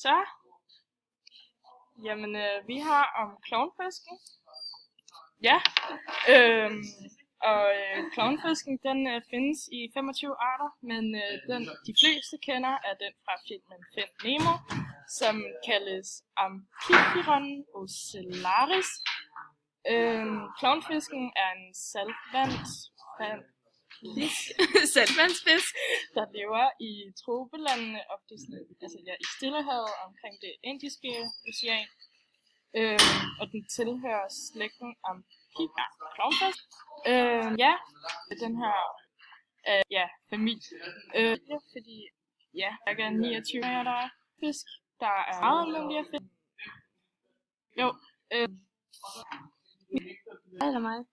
Så, jamen vi har om klovnfisken. Ja, klovnfisken den findes i 25 arter, men den de fleste kender er den fra filmen Find Nemo, som kaldes Amphitheron ocellaris. Klovnfisken er en saltvandsfisk, der lever i tropelandene, i Stillehavet omkring det Indiske Ocean. Og den tilhører slægten klovnfisk. Den her familie, fordi der er 29 der er fisk. Der er meget mulige fisk. Jo. Eller mig.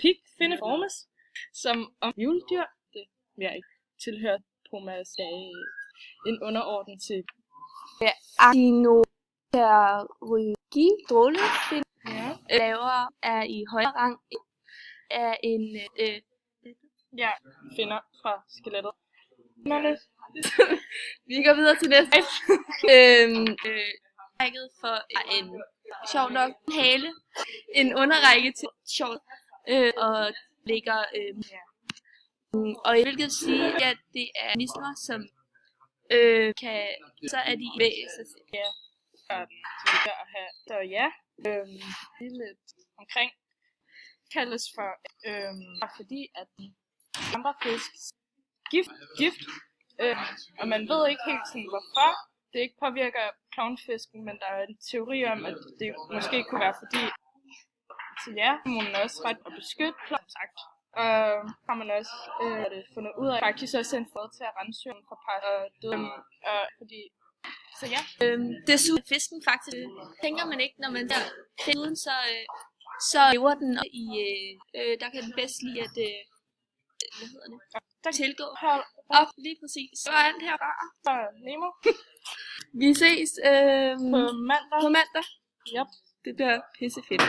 Pigfinniformes, som om hjuldyr, det vil ikke tilhøre Dromaeosae, en underorden til Actinopterygii strålefisk lavere er i højere rang af en finner fra skelettet. Vi går videre til næste. Rækket for en sjov nok hale, en underrække til sjov og ligger og jeg vil sige at det er organismer som så er de bevæge sig selv. Lidt omkring kaldes for fordi at andre fisk gift og man ved ikke helt sådan hvorfor det ikke påvirker klovnfisken, men der er en teori om at det måske kunne være fordi må man også ret at beskytte som sagt. Har man også fundet ud af faktisk også en fod til at rense jorden for par fordi så det er super fisken faktisk tænker man ikke når man der uden så lever den i der kan den bedst lide at hvad hedder det der tilgå op lige præcis så er den her Nemo. Vi ses på mandag. Det bliver pissefedt.